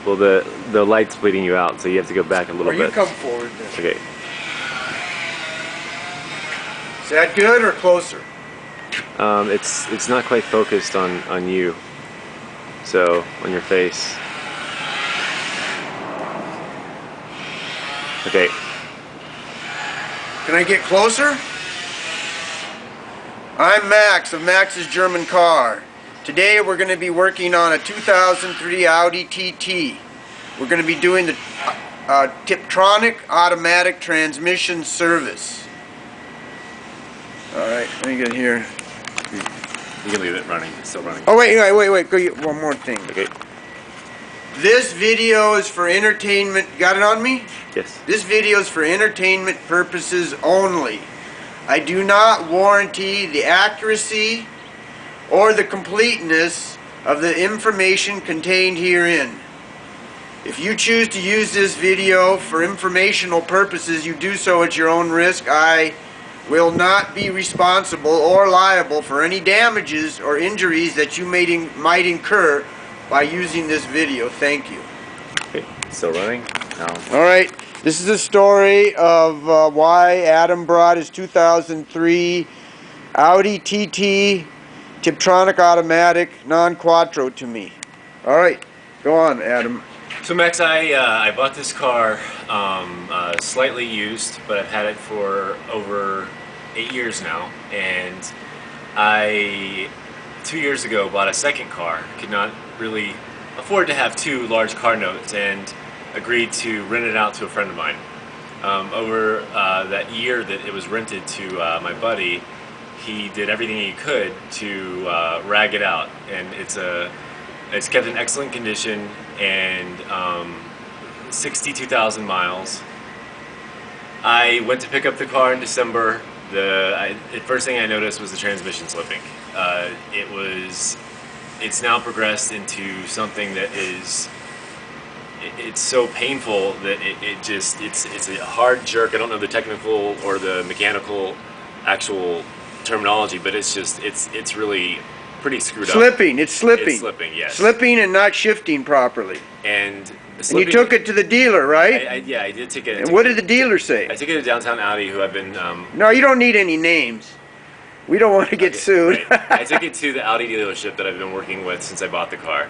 Well, the light's bleeding you out, so you have to go back a little bit. Or you come forward then. Okay. Is that good or closer? It's not quite focused on you, so on your face. Okay. Can I get closer? I'm Max of Max's German Car. Today we're going to be working on a 2003 Audi TT. We're going to be doing the Tiptronic automatic transmission service. Alright, let me get here. You can leave it running. It's still running. Oh wait, go one more thing. Okay. This video is for entertainment. Got it on me? Yes. This video is for entertainment purposes only. I do not warranty the accuracy or the completeness of the information contained herein. If you choose to use this video for informational purposes, you do so at your own risk. I will not be responsible or liable for any damages or injuries that you might incur by using this video. Thank you. Okay, still running? No. Alright, this is a story of why Adam brought his 2003 Audi TT Tiptronic automatic non-quattro to me. Alright, go on, Adam. So Max, I bought this car slightly used, but I've had it for over 8 years now, and I 2 years ago bought a second car. Could not really afford to have two large car notes and agreed to rent it out to a friend of mine. Over that year that it was rented to my buddy, he did everything he could to rag it out, and it's kept in excellent condition and 62,000 miles. I went to pick up the car in December. The first thing I noticed was the transmission slipping. It's now progressed into something that it's so painful that it's a hard jerk. I don't know the technical or the mechanical actual terminology, but it's really pretty screwed up. It's slipping. It's slipping, yes. Slipping and not shifting properly. And you took it to the dealer, right? Yeah, I did take it. And what did the dealer say? I took it to Downtown Audi, who I've been... No, you don't need any names. We don't want to get sued. Right. I took it to the Audi dealership that I've been working with since I bought the car.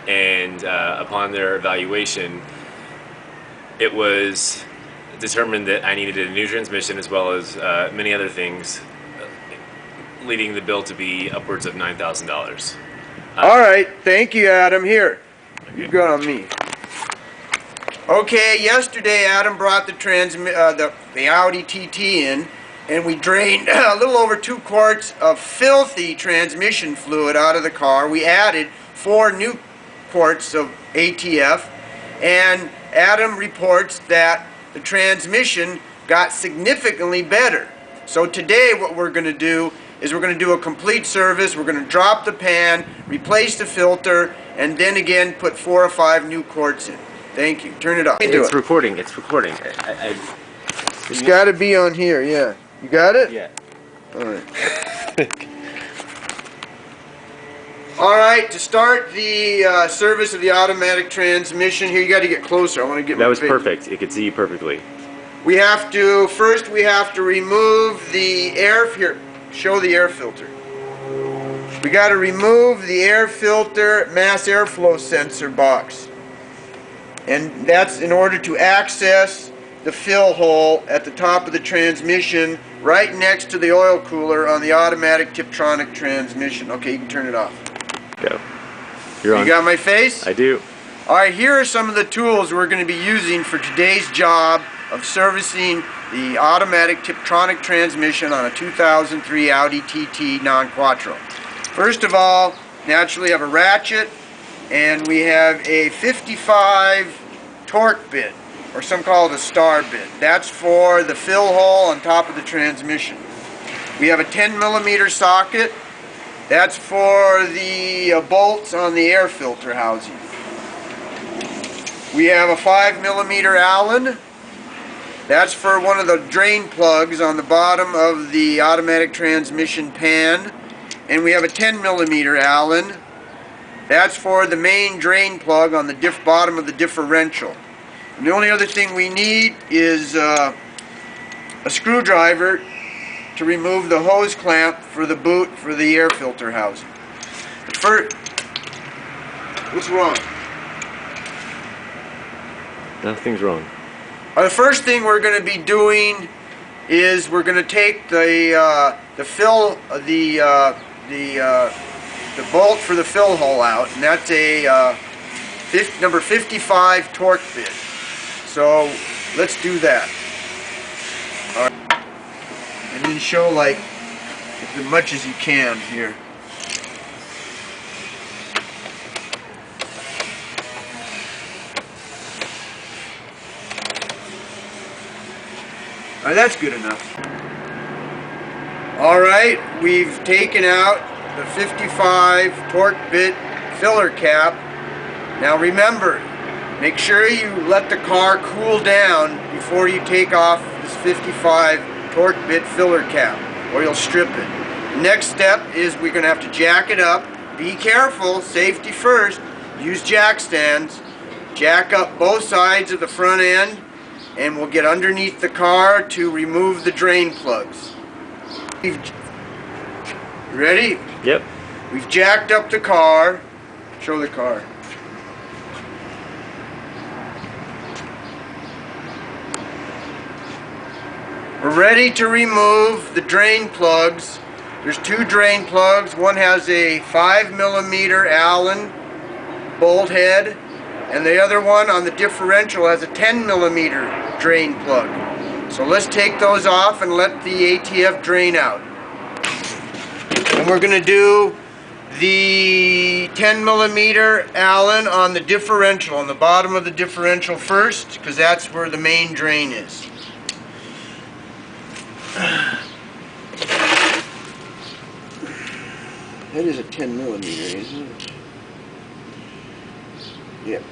And upon their evaluation, it was determined that I needed a new transmission as well as many other things, leading the bill to be upwards of $9,000. All right, thank you, Adam. Here, you got on me. Okay, yesterday Adam brought the Audi TT in, and we drained a little over 2 quarts of filthy transmission fluid out of the car. We added 4 new quarts of ATF, and Adam reports that the transmission got significantly better. So today what we're going to do is we're going to do a complete service. We're going to drop the pan, replace the filter, and then again put 4 or 5 new quarts in. Thank you. Turn it off. It's recording. It's recording. It's got to be on here, yeah. You got it? Yeah. Alright. Alright, to start the service of the automatic transmission, here you got to get closer. I want to get that was perfect. It could see you perfectly. We have to, first we have to remove the air, here, show the air filter. We got to remove the air filter mass airflow sensor box. And that's in order to access the fill hole at the top of the transmission right next to the oil cooler on the automatic Tiptronic transmission. Okay, you can turn it off. Go. You're on. You got my face? I do. Alright, here are some of the tools we're going to be using for today's job of servicing the automatic Tiptronic transmission on a 2003 Audi TT non-quattro. First of all, naturally have a ratchet, and we have a 55 torque bit, or some call it a star bit. That's for the fill hole on top of the transmission. We have a 10mm socket. That's for the bolts on the air filter housing. We have a 5mm Allen. That's for one of the drain plugs on the bottom of the automatic transmission pan. And we have a 10mm Allen That's for the main drain plug on the bottom of the differential. And the only other thing we need is a screwdriver to remove the hose clamp for the boot for the air filter housing. But first, what's wrong? Nothing's wrong. The first thing we're going to be doing is we're going to take the bolt for the fill hole out, and that's a number 55 torque bit. So let's do that. All right. And then show like as much as you can here. All right, that's good enough. All right, we've taken out the 55 torque bit filler cap. Now remember, make sure you let the car cool down before you take off this 55 torque bit filler cap, or you'll strip it. The next step is we're going to have to jack it up. Be careful, safety first. Use jack stands. Jack up both sides of the front end, and we'll get underneath the car to remove the drain plugs. Ready? Yep. We've jacked up the car. Show the car. We're ready to remove the drain plugs. There's two drain plugs. One has a 5mm Allen bolt head, and the other one on the differential has a 10mm drain plug. So let's take those off and let the ATF drain out. And we're going to do the 10mm Allen on the differential, on the bottom of the differential first, because that's where the main drain is. That is a 10mm, isn't it? Yep.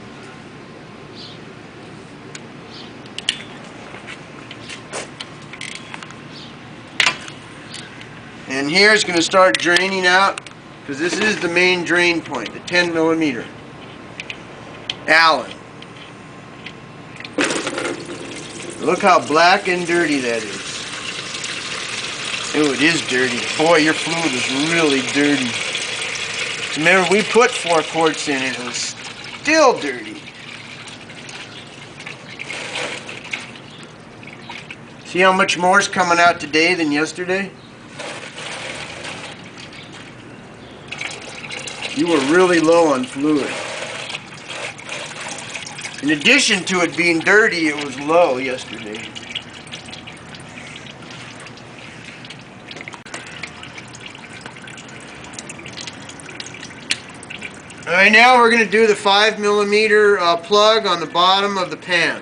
And here it's going to start draining out, because this is the main drain point, the 10mm Allen. Look how black and dirty that is. Oh, it is dirty. Boy, your fluid is really dirty. Remember, we put 4 quarts in it. It was still dirty. See how much more is coming out today than yesterday? You were really low on fluid. In addition to it being dirty, it was low yesterday. Alright, now we're going to do the 5mm plug on the bottom of the pan.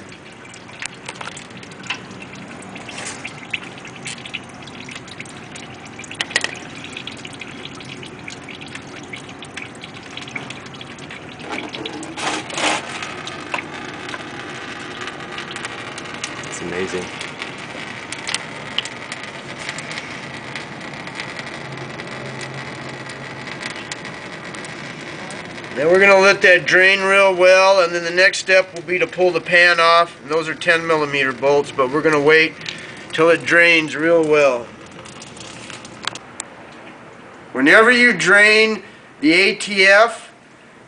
It's amazing. Then we're going to let that drain real well, and then the next step will be to pull the pan off. And those are 10mm bolts, but we're going to wait till it drains real well. Whenever you drain the ATF,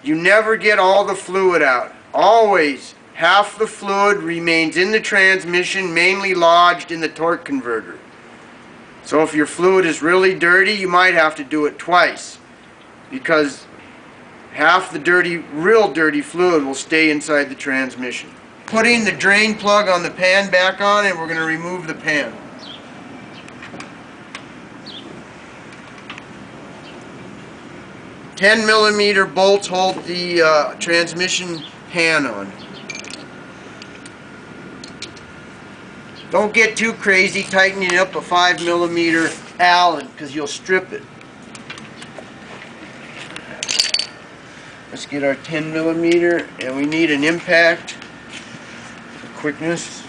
you never get all the fluid out. Always half the fluid remains in the transmission, mainly lodged in the torque converter. So if your fluid is really dirty, you might have to do it twice, because half the dirty, real dirty fluid will stay inside the transmission. Putting the drain plug on the pan back on, and we're going to remove the pan. $10mm bolts hold the transmission pan on. Don't get too crazy tightening up a 5mm Allen, because you'll strip it. Let's get our 10mm, and we need an impact for quickness.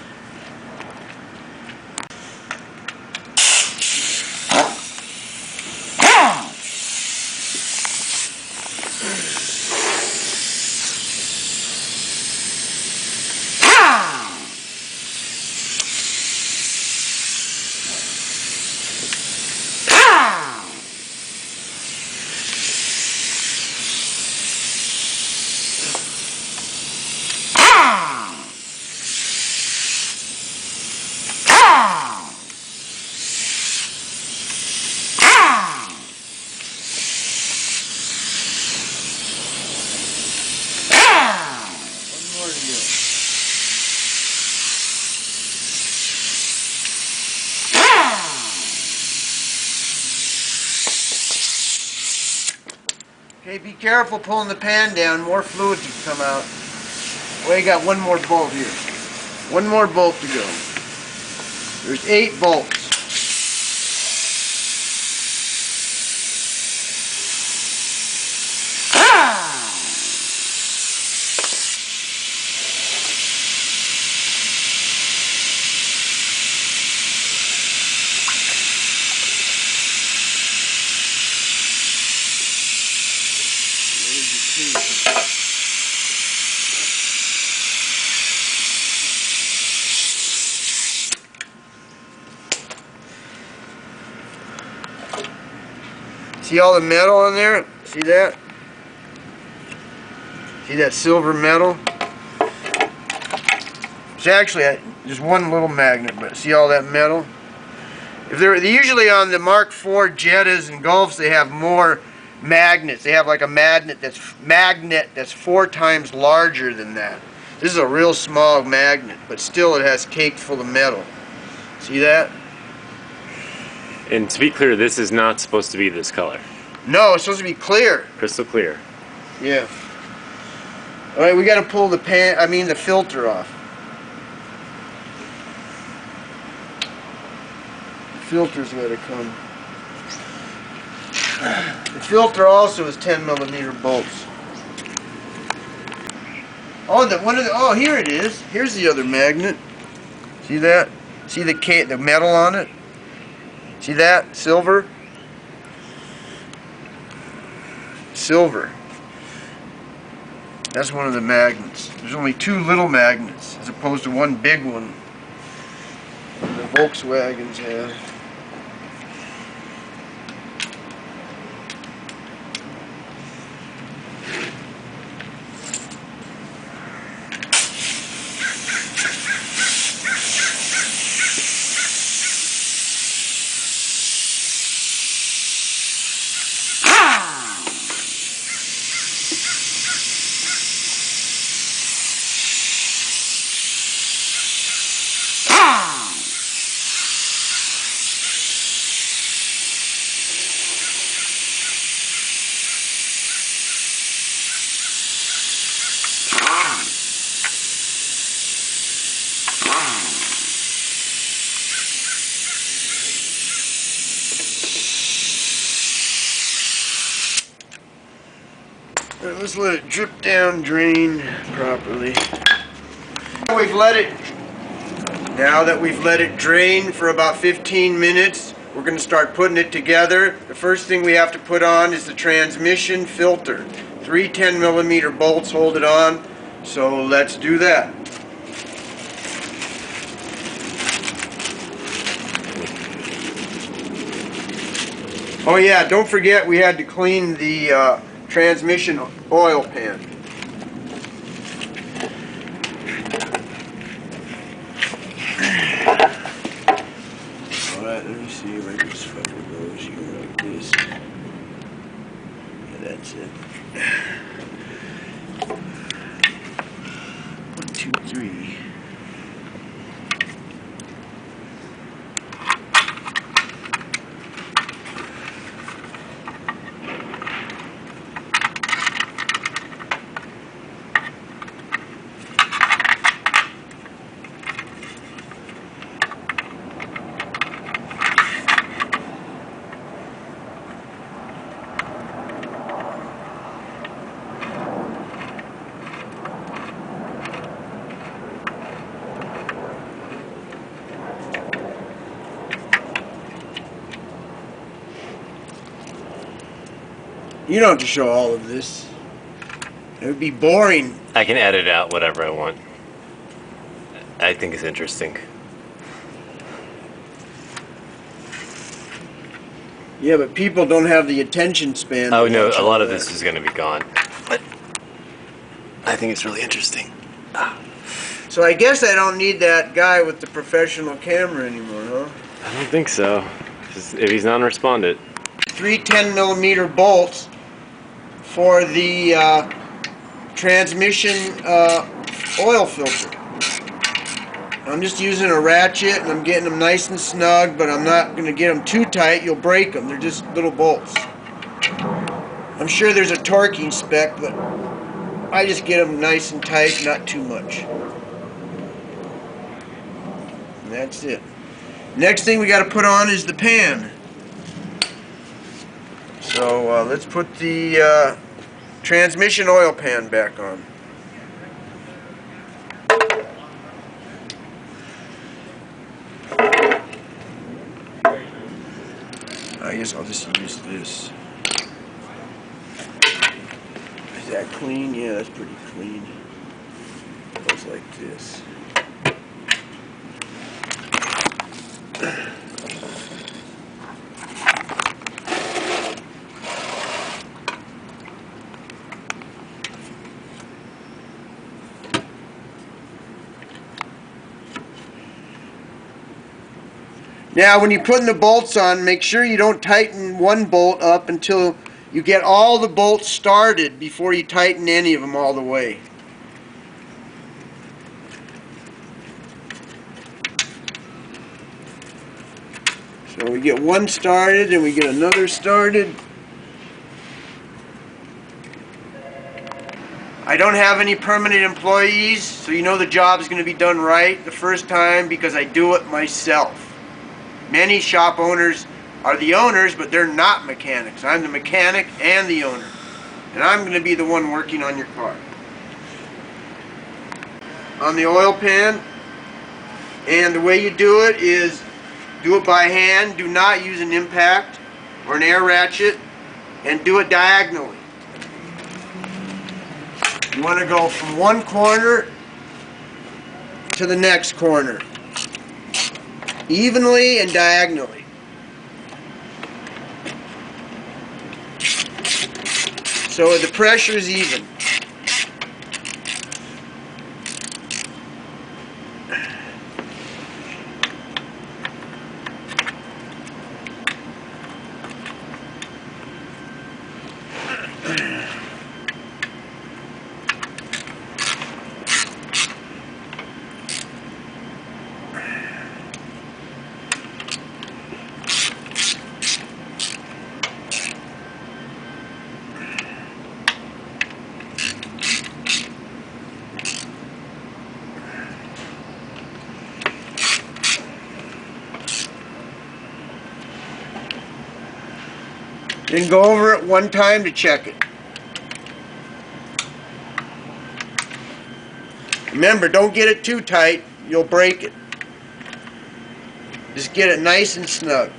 Hey, be careful pulling the pan down. More fluid to come out. Well, you got one more bolt here. One more bolt to go. There's 8 bolts. See all the metal in there? See that? See that silver metal? It's actually just one little magnet, but see all that metal? If they're usually on the Mark IV Jettas and Golfs, they have more magnets. They have like a magnet that's 4 times larger than that. This is a real small magnet, but still it has cake full of metal. See that? And to be clear, this is not supposed to be this color. No, it's supposed to be clear. Crystal clear. Yeah. All right, we got to pull the the filter off. The filter's got to come. The filter also is 10mm bolts. Oh, here it is. Here's the other magnet. See that? See the metal on it? See that? Silver? Silver. That's one of the magnets. There's only 2 little magnets as opposed to one big one the Volkswagens have. Let's let it drip down, drain properly. Now that we've let it drain for about 15 minutes, we're going to start putting it together. The first thing we have to put on is the transmission filter. 3 10mm bolts hold it on, so let's do that. Oh yeah, don't forget we had to clean the transmission oil pan. Alright, let me see where this fucking goes here like this. Yeah, that's it. 1, 2, 3. You don't have to show all of this. It would be boring. I can edit out whatever I want. I think it's interesting. Yeah, but people don't have the attention span. Oh no, a lot of this is going to be gone. But I think it's really interesting. So I guess I don't need that guy with the professional camera anymore, huh? I don't think so. Just, if he's non-respondent. 3 10mm bolts for the transmission oil filter. I'm just using a ratchet and I'm getting them nice and snug, but I'm not going to get them too tight. You'll break them. They're just little bolts. I'm sure there's a torquing spec, but I just get them nice and tight, not too much. And that's it. Next thing we got to put on is the pan. So let's put the transmission oil pan back on. I guess I'll just use this. Is that clean? Yeah, that's pretty clean. It goes like this. Now when you're putting the bolts on, make sure you don't tighten one bolt up until you get all the bolts started before you tighten any of them all the way. So we get one started and we get another started. I don't have any permanent employees, so you know the job is going to be done right the first time because I do it myself. Many shop owners are the owners, but they're not mechanics. I'm the mechanic and the owner. And I'm going to be the one working on your car. On the oil pan, and the way you do it is do it by hand. Do not use an impact or an air ratchet, and do it diagonally. You want to go from one corner to the next corner, evenly and diagonally. So the pressure is even. Then go over it one time to check it. Remember, don't get it too tight, you'll break it. Just get it nice and snug.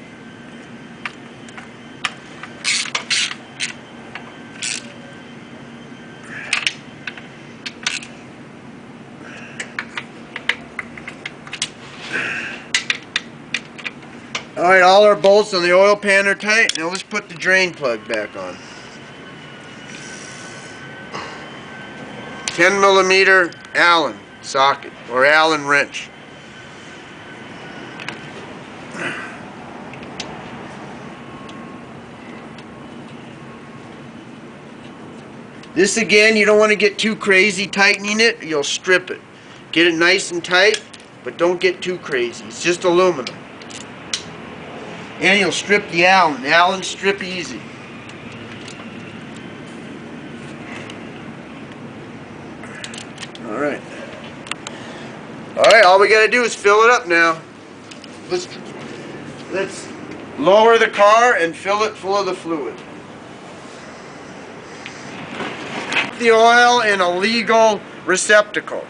Alright, all our bolts on the oil pan are tight. Now let's put the drain plug back on. 10mm Allen socket or Allen wrench. This again, you don't want to get too crazy tightening it, you'll strip it. Get it nice and tight, but don't get too crazy. It's just aluminum. And you'll strip the Allen. The Allen's strip easy. Alright. Alright, all we gotta do is fill it up now. Let's lower the car and fill it full of the fluid. The oil in a legal receptacle.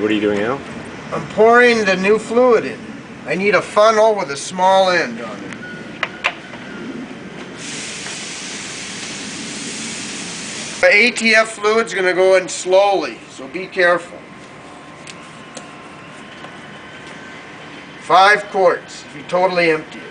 What are you doing now? I'm pouring the new fluid in. I need a funnel with a small end on it. The ATF fluid's going to go in slowly, so be careful. 5 quarts if you totally empty it.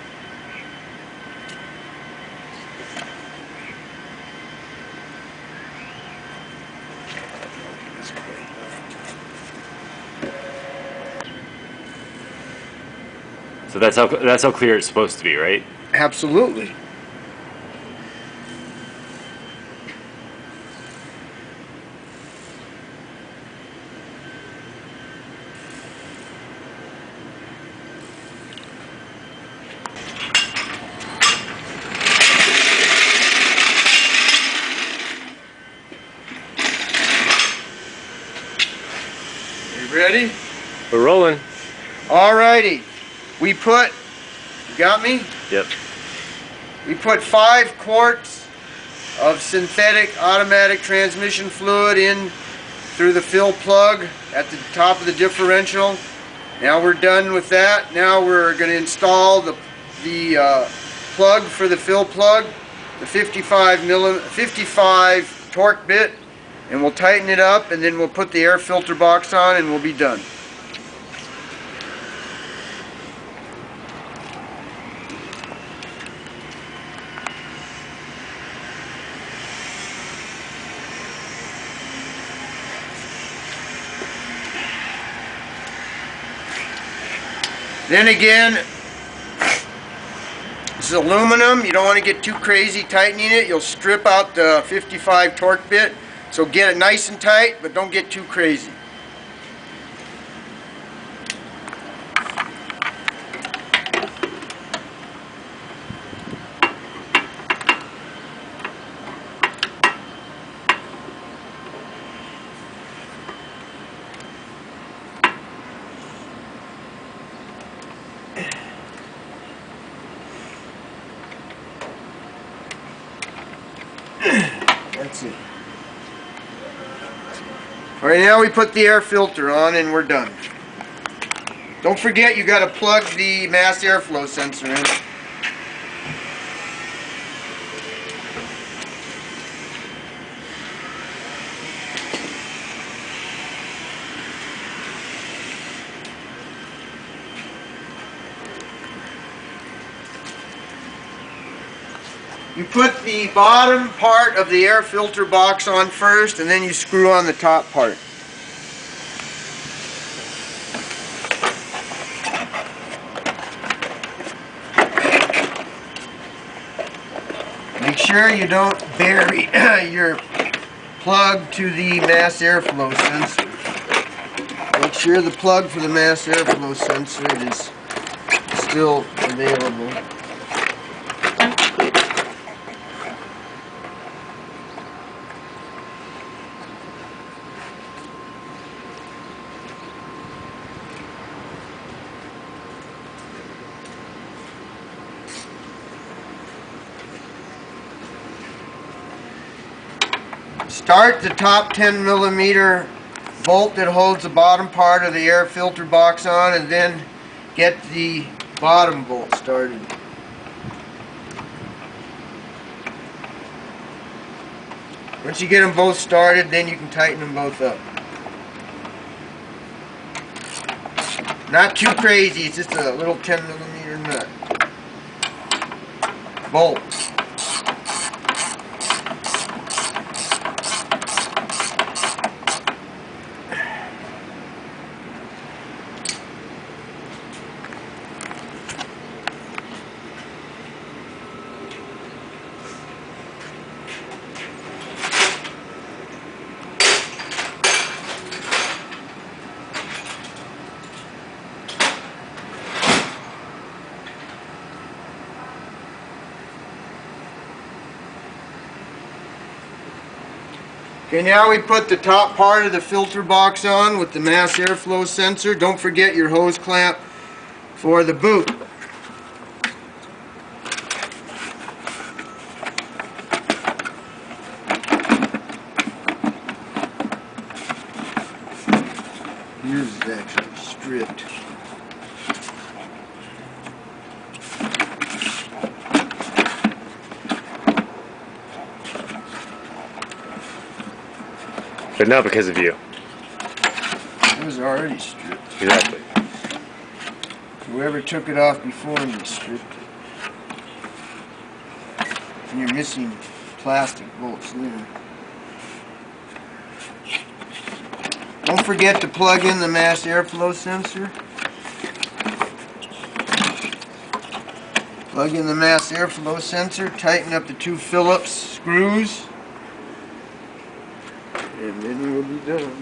So that's how clear it's supposed to be, right? Absolutely. You ready? We're rolling. Alrighty. We put, you got me? Yep. We put 5 quarts of synthetic automatic transmission fluid in through the fill plug at the top of the differential. Now we're done with that. Now we're going to install the plug for the fill plug, the 55 torque bit, and we'll tighten it up, and then we'll put the air filter box on and we'll be done. Then again, this is aluminum. You don't want to get too crazy tightening it. You'll strip out the 55 torque bit. So get it nice and tight, but don't get too crazy. That's it. Alright, now we put the air filter on and we're done. Don't forget you got to plug the mass airflow sensor in. You put the bottom part of the air filter box on first, and then you screw on the top part. Make sure you don't bury your plug to the mass airflow sensor. Make sure the plug for the mass airflow sensor is still available. Start the top 10 millimeter bolt that holds the bottom part of the air filter box on, and then get the bottom bolt started. Once you get them both started, then you can tighten them both up. Not too crazy, it's just a little 10 millimeter nut. Bolt. Okay, now we put the top part of the filter box on with the mass airflow sensor. Don't forget your hose clamp for the boot. Here's But not because of you. It was already stripped. Exactly. Whoever took it off before me stripped it. And you're missing plastic bolts there. Don't forget to plug in the mass airflow sensor. Plug in the mass airflow sensor, tighten up the 2 Phillips screws, and then we'll be done.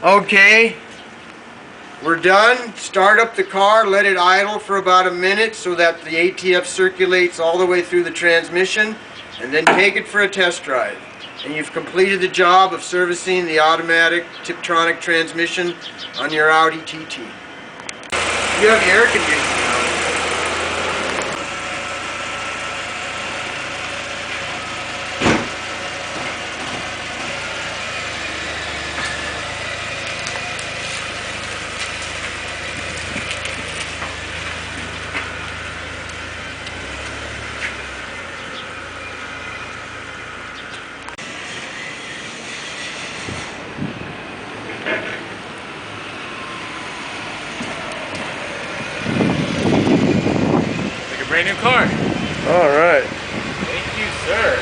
Okay, we're done. Start up the car, let it idle for about a minute so that the ATF circulates all the way through the transmission, and then take it for a test drive. And you've completed the job of servicing the automatic Tiptronic transmission on your Audi TT. You have air conditioning on. Like a brand new car. All right. Thank you, sir.